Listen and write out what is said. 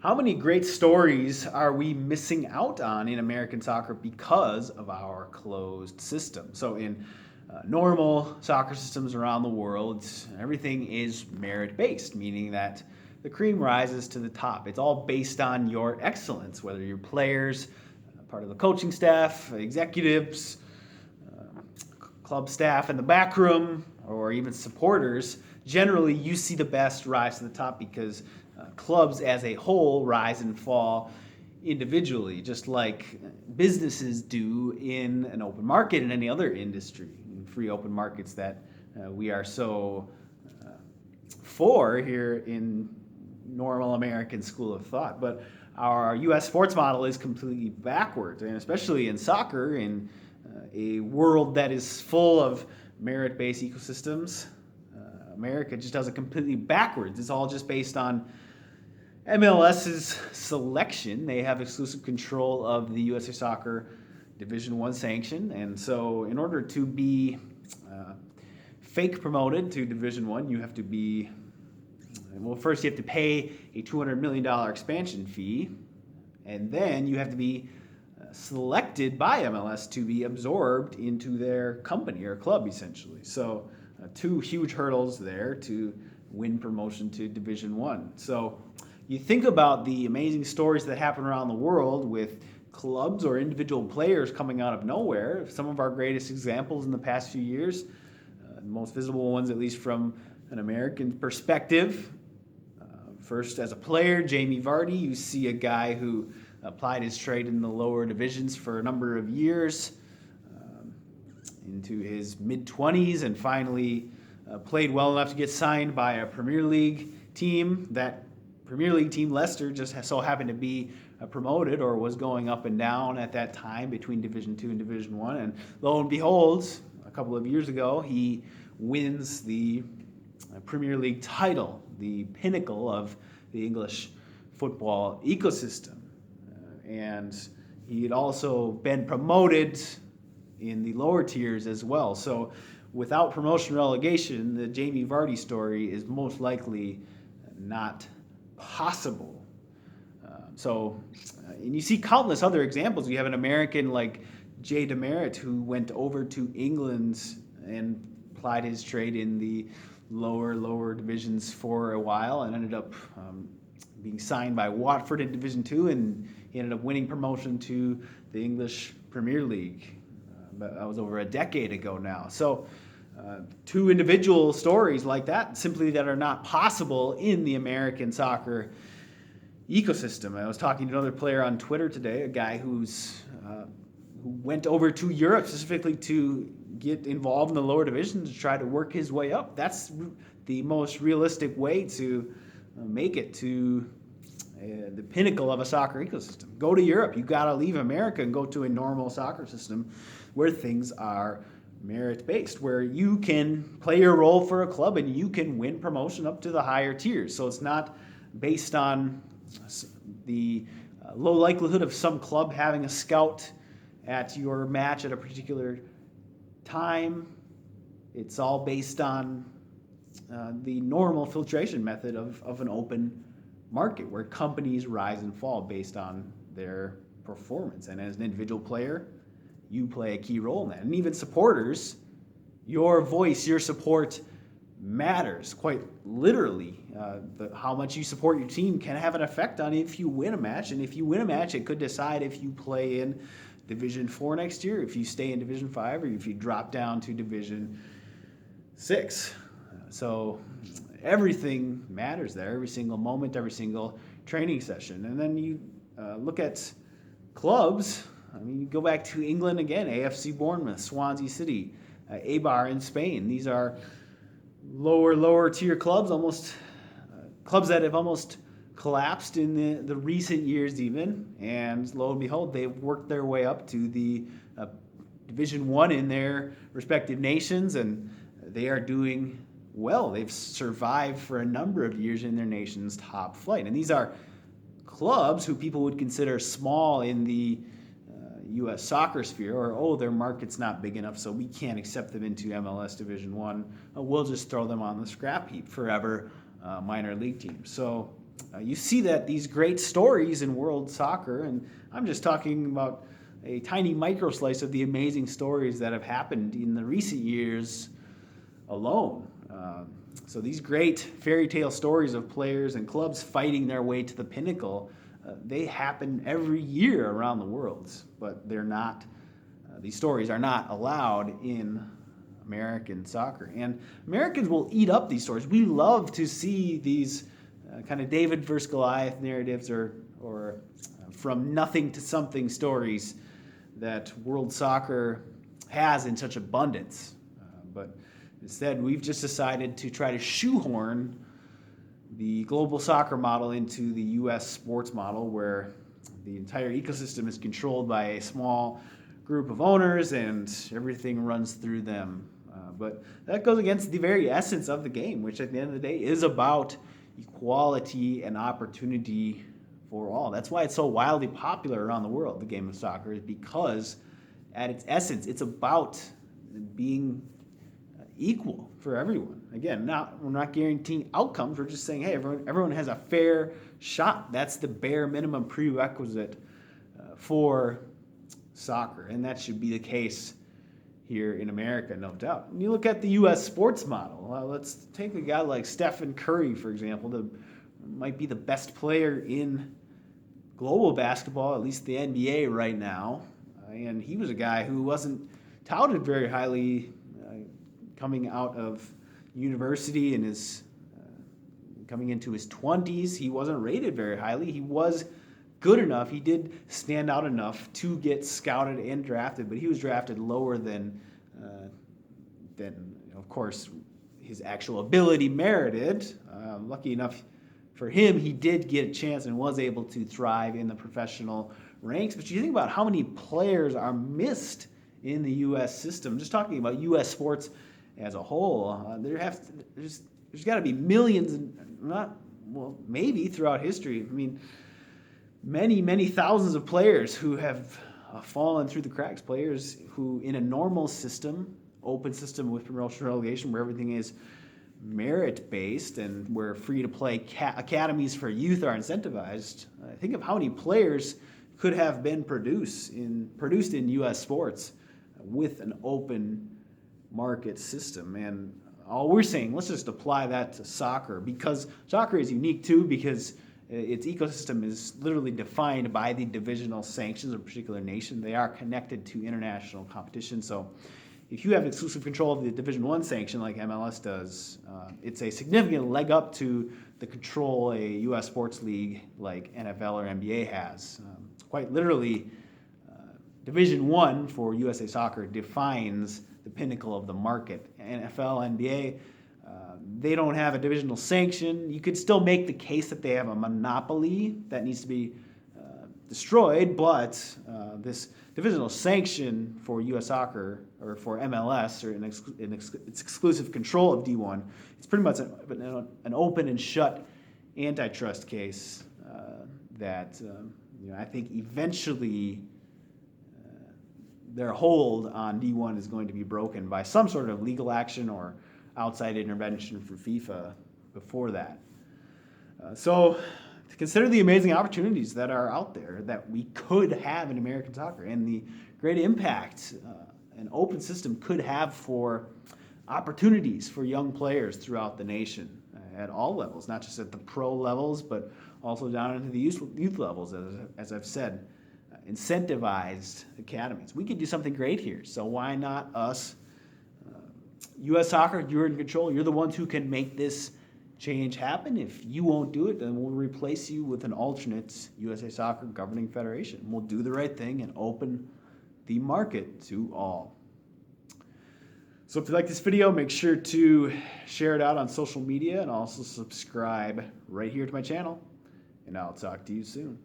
How many great stories are we missing out on in American soccer because of our closed system? So, in normal soccer systems around the world, everything is merit based, meaning that the cream rises to the top. It's all based on your excellence, whether you're players, part of the coaching staff, executives, club staff in the back room, or even supporters. Generally, you see the best rise to the top because clubs as a whole rise and fall individually, just like businesses do in an open market in any other industry, in free open markets that we are so for here in normal American school of thought. But our U.S. sports model is completely backwards, and especially in soccer, in a world that is full of merit-based ecosystems, America just does it completely backwards. It's all just based on MLS's selection. They have exclusive control of the USA Soccer Division I sanction, and so in order to be fake promoted to Division I, you have to be, well, first you have to pay a $200 million expansion fee, and then you have to be selected by MLS to be absorbed into their company or club, essentially. So two huge hurdles there to win promotion to Division I. So you think about the amazing stories that happen around the world with clubs or individual players coming out of nowhere. Some of our greatest examples in the past few years, the most visible ones, at least from an American perspective. First, as a player, Jamie Vardy, you see a guy who applied his trade in the lower divisions for a number of years into his mid-20s and finally played well enough to get signed by a Premier League team. That Premier League team, Leicester, just so happened to be promoted or was going up and down at that time between Division II and Division I. And lo and behold, a couple of years ago, he wins the Premier League title, the pinnacle of the English football ecosystem. And he had also been promoted in the lower tiers as well. So without promotion relegation, the Jamie Vardy story is most likely not possible. And you see countless other examples. You have an American like Jay Demerit who went over to England and applied his trade in the lower divisions for a while and ended up being signed by Watford in Division II, and he ended up winning promotion to the English Premier League. But that was over a decade ago now. So two individual stories like that simply that are not possible in the American soccer ecosystem. I was talking to another player on Twitter today, a guy who went over to Europe specifically to get involved in the lower divisions to try to work his way up. That's the most realistic way to make it to the pinnacle of a soccer ecosystem. Go to Europe. You got to leave America and go to a normal soccer system where things are merit-based, where you can play your role for a club and you can win promotion up to the higher tiers. So it's not based on the low likelihood of some club having a scout at your match at a particular time. It's all based on the normal filtration method of an open market where companies rise and fall based on their performance. And as an individual player, you play a key role in that. And even supporters, your voice, your support matters quite literally. How much you support your team can have an effect on if you win a match. And if you win a match, it could decide if you play in Division 4 next year, if you stay in Division 5, or if you drop down to Division 6. So everything matters there, every single moment, every single training session. And then you look at clubs. I mean, you go back to England again, AFC Bournemouth, Swansea City, Eibar in Spain. These are lower tier clubs, almost clubs that have almost collapsed in the recent years even. And lo and behold, they've worked their way up to the Division I in their respective nations, and they are doing well. They've survived for a number of years in their nation's top flight. And these are clubs who people would consider small in the U.S. soccer sphere, or, their market's not big enough, so we can't accept them into MLS Division I. We'll just throw them on the scrap heap forever, minor league teams. So you see that these great stories in world soccer, and I'm just talking about a tiny micro slice of the amazing stories that have happened in the recent years alone. So these great fairy tale stories of players and clubs fighting their way to the pinnacle, they happen every year around the world, but they're not. These stories are not allowed in American soccer, and Americans will eat up these stories. We love to see these kind of David versus Goliath narratives, or from nothing to something stories that world soccer has in such abundance. But instead, we've just decided to try to shoehorn the global soccer model into the U.S. sports model, where the entire ecosystem is controlled by a small group of owners and everything runs through them. But that goes against the very essence of the game, which at the end of the day is about equality and opportunity for all. That's why it's so wildly popular around the world, the game of soccer, is because at its essence, it's about being equal for everyone. Again, we're not guaranteeing outcomes. We're just saying, hey, everyone has a fair shot. That's the bare minimum prerequisite for soccer, and that should be the case here in America, no doubt. And you look at the U.S. sports model. Let's take a guy like Stephen Curry, for example, might be the best player in global basketball, at least the NBA right now. And he was a guy who wasn't touted very highly coming out of university and coming into his 20s. He wasn't rated very highly. He was good enough. He did stand out enough to get scouted and drafted, but he was drafted lower than of course, his actual ability merited. Lucky enough for him, he did get a chance and was able to thrive in the professional ranks. But you think about how many players are missed in the U.S. system. Just talking about U.S. sports as a whole, there's got to be millions, maybe throughout history. I mean, many thousands of players who have fallen through the cracks. Players who, in a normal system, open system with promotion relegation, where everything is merit-based and where free-to-play academies for youth are incentivized. Think of how many players could have been produced in U.S. sports with an open market system. And all we're saying, let's just apply that to soccer, because soccer is unique too, because its ecosystem is literally defined by the divisional sanctions of a particular nation. They are connected to international competition. So if you have exclusive control of the Division I sanction like MLS does, it's a significant leg up to the control a U.S. sports league like NFL or NBA has. Quite literally, Division I for USA Soccer defines the pinnacle of the market. NFL, NBA, they don't have a divisional sanction. You could still make the case that they have a monopoly that needs to be destroyed, but this divisional sanction for U.S. Soccer or for MLS, or its exclusive control of D1, it's pretty much an open and shut antitrust case that I think eventually their hold on D1 is going to be broken by some sort of legal action or outside intervention from FIFA before that. So to consider the amazing opportunities that are out there that we could have in American soccer, and the great impact an open system could have for opportunities for young players throughout the nation at all levels, not just at the pro levels, but also down into the youth levels, as I've said, incentivized academies. We could do something great here, so why not us? U.S. Soccer, you're in control. You're the ones who can make this change happen. If you won't do it, then we'll replace you with an alternate USA Soccer governing federation. We'll do the right thing and open the market to all. So if you like this video, make sure to share it out on social media and also subscribe right here to my channel. And I'll talk to you soon.